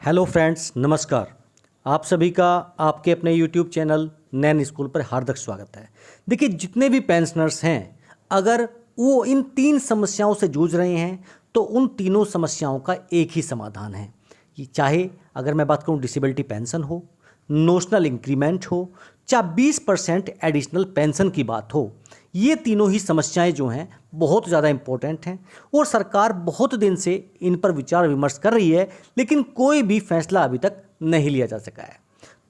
Hello friends, नमस्कार। आप सभी का आपके अपने यूट्यूब चैनल नैन स्कूल पर हार्दिक स्वागत है। देखिए, जितने भी पेंशनर्स हैं, अगर वो इन तीन समस्याओं से जूझ रहे हैं तो उन तीनों समस्याओं का एक ही समाधान है। ये चाहे अगर मैं बात करूं डिसेबिलिटी पेंशन हो, नोशनल इंक्रीमेंट हो, चाहे 20% एडिशनल पेंशन की बात हो, ये तीनों ही समस्याएं जो हैं बहुत ज़्यादा इम्पोर्टेंट हैं और सरकार बहुत दिन से इन पर विचार विमर्श कर रही है, लेकिन कोई भी फैसला अभी तक नहीं लिया जा सका है।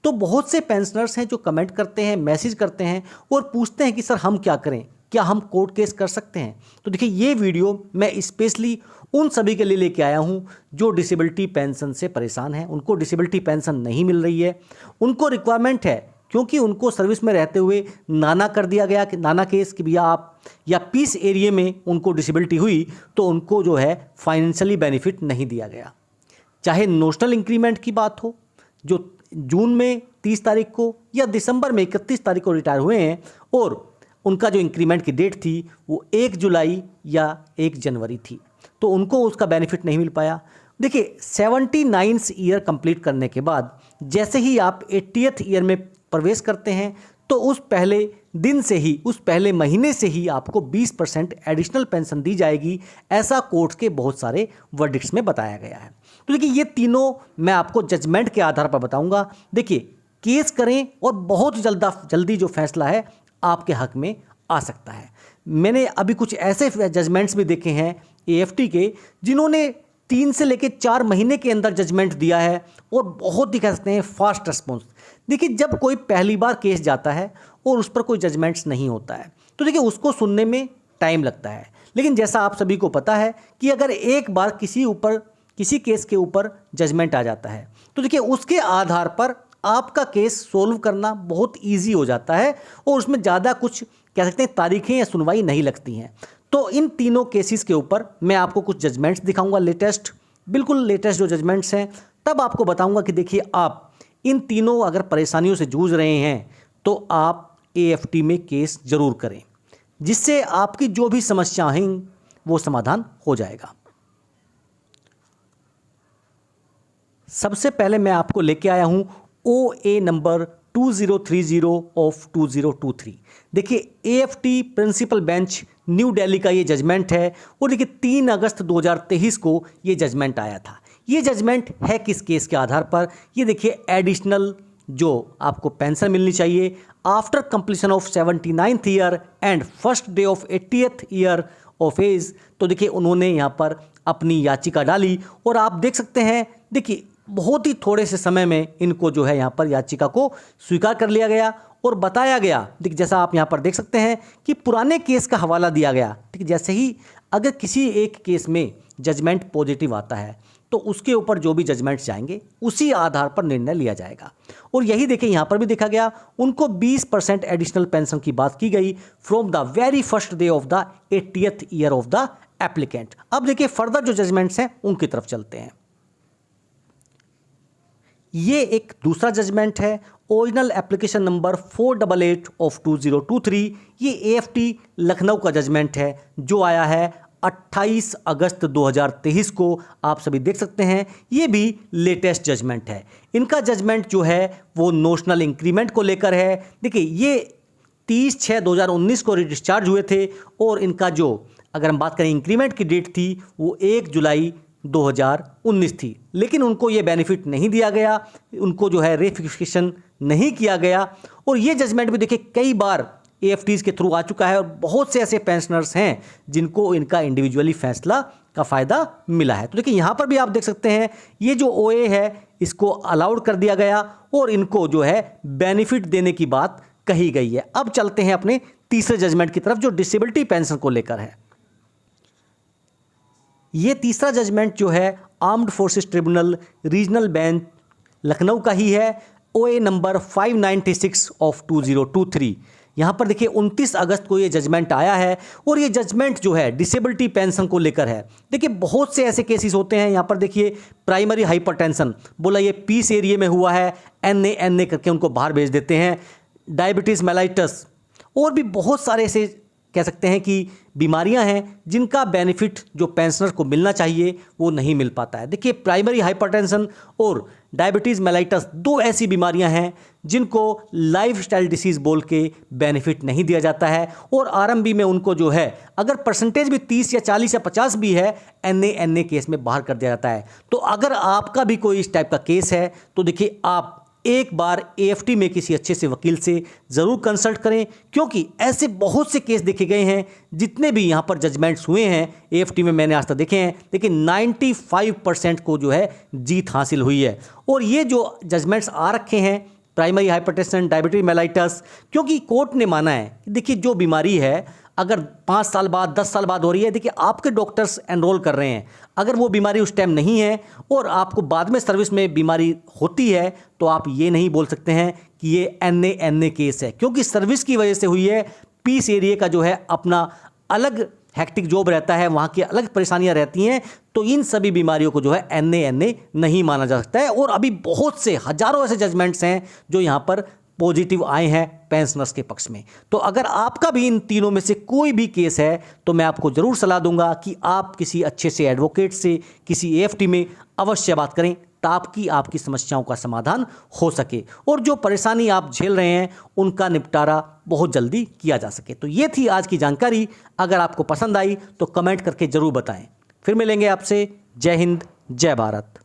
तो बहुत से पेंशनर्स हैं जो कमेंट करते हैं, मैसेज करते हैं और पूछते हैं कि सर हम क्या करें, क्या हम कोर्ट केस कर सकते हैं। तो देखिए, ये वीडियो मैं स्पेशली उन सभी के लिए लेके आया हूँ जो डिसेबिलिटी पेंशन से परेशान हैं, उनको डिसेबिलिटी पेंशन नहीं मिल रही है, उनको रिक्वायरमेंट है क्योंकि उनको सर्विस में रहते हुए नाना कर दिया गया कि नाना केस कि भैया आप या पीस एरिया में उनको डिसेबिलिटी हुई तो उनको जो है फाइनेंशियली बेनिफिट नहीं दिया गया। चाहे नोशनल इंक्रीमेंट की बात हो, जो जून में 30 तारीख को या दिसंबर में 31 तारीख को रिटायर हुए हैं और उनका जो इंक्रीमेंट की डेट थी वो 1 जुलाई या 1 जनवरी थी, तो उनको उसका बेनिफिट नहीं मिल पाया। देखिए, 79 ईयर कंप्लीट करने के बाद जैसे ही आप 80th ईयर में प्रवेश करते हैं तो उस पहले दिन से ही, उस पहले महीने से ही आपको 20% एडिशनल पेंशन दी जाएगी, ऐसा कोर्ट के बहुत सारे वर्डिक्ट्स में बताया गया है। तो देखिए, ये तीनों मैं आपको जजमेंट के आधार पर बताऊंगा। देखिए, केस करें और बहुत जल्दी जो फैसला है आपके हक में आ सकता है। मैंने अभी कुछ ऐसे जजमेंट्स भी देखे हैं एएफटी के जिन्होंने 3 से लेकर 4 महीने के अंदर जजमेंट दिया है और बहुत ही कह सकते हैं फास्ट रिस्पॉन्स। देखिए, जब कोई पहली बार केस जाता है और उस पर कोई जजमेंट्स नहीं होता है तो देखिए उसको सुनने में टाइम लगता है, लेकिन जैसा आप सभी को पता है कि अगर एक बार किसी केस के ऊपर जजमेंट आ जाता है तो देखिए उसके आधार पर आपका केस सोल्व करना बहुत ईजी हो जाता है और उसमें ज़्यादा कुछ कह सकते हैं तारीखें या सुनवाई नहीं लगती हैं। तो इन तीनों केसेस के ऊपर मैं आपको कुछ जजमेंट्स दिखाऊंगा, बिल्कुल लेटेस्ट जो जजमेंट्स हैं, तब आपको बताऊंगा कि देखिए आप इन तीनों अगर परेशानियों से जूझ रहे हैं तो आप एएफटी में केस जरूर करें, जिससे आपकी जो भी समस्या हैं वो समाधान हो जाएगा। सबसे पहले मैं आपको लेके आया हूं OA नंबर 2030 ऑफ 2023। देखिए, AFT principal bench New Delhi का ये जजमेंट है और देखिए 3 अगस्त 2023 को ये जजमेंट आया था। ये जजमेंट है किस केस के आधार पर? ये देखिए, एडिशनल जो आपको पेंशन मिलनी चाहिए after completion of 79th year and first day of 80th year of age. तो देखिए उन्होंने यहाँ पर अपनी याचिका डाली और आप देख सकते हैं, देखिए बहुत ही थोड़े से समय में इनको जो है यहाँ पर याचिका को स्वीकार कर लिया गया और बताया गया। देखिए, जैसा आप यहाँ पर देख सकते हैं कि पुराने केस का हवाला दिया गया। ठीक, जैसे ही अगर किसी एक केस में जजमेंट पॉजिटिव आता है तो उसके ऊपर जो भी जजमेंट्स जाएंगे उसी आधार पर निर्णय लिया जाएगा। और यही देखिए यहाँ पर भी देखा गया, उनको 20% एडिशनल पेंशन की बात की गई from the very first day of the 80th year of the applicant. अब देखिए फर्दर जो जजमेंट्स हैं उनकी तरफ चलते हैं। ये एक दूसरा जजमेंट है, ओरिजिनल एप्लीकेशन नंबर 488 ऑफ 2023। ये एएफटी लखनऊ का जजमेंट है जो आया है 28 अगस्त 2023 को। आप सभी देख सकते हैं, ये भी लेटेस्ट जजमेंट है। इनका जजमेंट जो है वो नोशनल इंक्रीमेंट को लेकर है। देखिए, ये 30/6/2019 को डिस्चार्ज हुए थे और इनका जो अगर हम बात करें इंक्रीमेंट की डेट थी वो 1 जुलाई 2019 थी, लेकिन उनको ये बेनिफिट नहीं दिया गया, उनको जो है रेफिकेशन नहीं किया गया। और ये जजमेंट भी देखिए कई बार एएफटीज के थ्रू आ चुका है और बहुत से ऐसे पेंशनर्स हैं जिनको इनका इंडिविजुअली फैसला का फ़ायदा मिला है। तो देखिए यहाँ पर भी आप देख सकते हैं, ये जो ओए है इसको अलाउड कर दिया गया और इनको जो है बेनिफिट देने की बात कही गई है। अब चलते हैं अपने तीसरे जजमेंट की तरफ जो डिसेबिलिटी पेंशन को लेकर है। ये तीसरा जजमेंट जो है armed forces tribunal regional bench Lucknow का ही है, ओए नंबर 596 ऑफ 2023। यहाँ पर देखिए 29 अगस्त को ये जजमेंट आया है और ये जजमेंट जो है डिसेबिलिटी पेंशन को लेकर है। देखिए, बहुत से ऐसे केसेस होते हैं, यहाँ पर देखिए प्राइमरी हाइपरटेंशन बोला ये पीस एरिया में हुआ है, एन ए करके उनको बाहर भेज देते हैं, डायबिटीज़ मेलाइटस और भी बहुत सारे ऐसे कह सकते हैं कि बीमारियां हैं जिनका बेनिफिट जो पेंशनर को मिलना चाहिए वो नहीं मिल पाता है। देखिए, प्राइमरी हाइपरटेंशन और डायबिटीज़ मेलाइटस 2 ऐसी बीमारियां हैं जिनको लाइफस्टाइल डिसीज़ बोल के बेनिफिट नहीं दिया जाता है, और आरएमबी में उनको जो है अगर परसेंटेज भी 30 या 40 या 50 भी है, एनए केस में बाहर कर दिया जाता है। तो अगर आपका भी कोई इस टाइप का केस है तो देखिए, आप एक बार एएफटी में किसी अच्छे से वकील से ज़रूर कंसल्ट करें, क्योंकि ऐसे बहुत से केस देखे गए हैं, जितने भी यहाँ पर जजमेंट्स हुए हैं एएफटी में मैंने आज तक देखे हैं, लेकिन 95% को जो है जीत हासिल हुई है। और ये जो जजमेंट्स आ रखे हैं प्राइमरी हाइपरटेंशन, डायबिटीज मेलाइटस, क्योंकि कोर्ट ने माना है कि देखिए, जो बीमारी है अगर 5 साल बाद 10 साल बाद हो रही है, देखिए आपके डॉक्टर्स एनरोल कर रहे हैं, अगर वो बीमारी उस टाइम नहीं है और आपको बाद में सर्विस में बीमारी होती है, तो आप ये नहीं बोल सकते हैं कि ये एनए केस है, क्योंकि सर्विस की वजह से हुई है। पीस एरिया का जो है अपना अलग हेक्टिक जॉब रहता है, वहाँ की अलग परेशानियाँ रहती हैं, तो इन सभी बीमारियों को जो है एनए नहीं माना जा सकता है। और अभी बहुत से हजारों ऐसे जजमेंट्स हैं जो यहाँ पर पॉजिटिव आए हैं पेंशनर्स के पक्ष में। तो अगर आपका भी इन तीनों में से कोई भी केस है तो मैं आपको ज़रूर सलाह दूंगा कि आप किसी अच्छे से एडवोकेट से, किसी एएफटी में अवश्य बात करें, ताकि आपकी समस्याओं का समाधान हो सके और जो परेशानी आप झेल रहे हैं उनका निपटारा बहुत जल्दी किया जा सके। तो ये थी आज की जानकारी। अगर आपको पसंद आई तो कमेंट करके ज़रूर बताएं। फिर मिलेंगे आपसे। जय हिंद, जय भारत।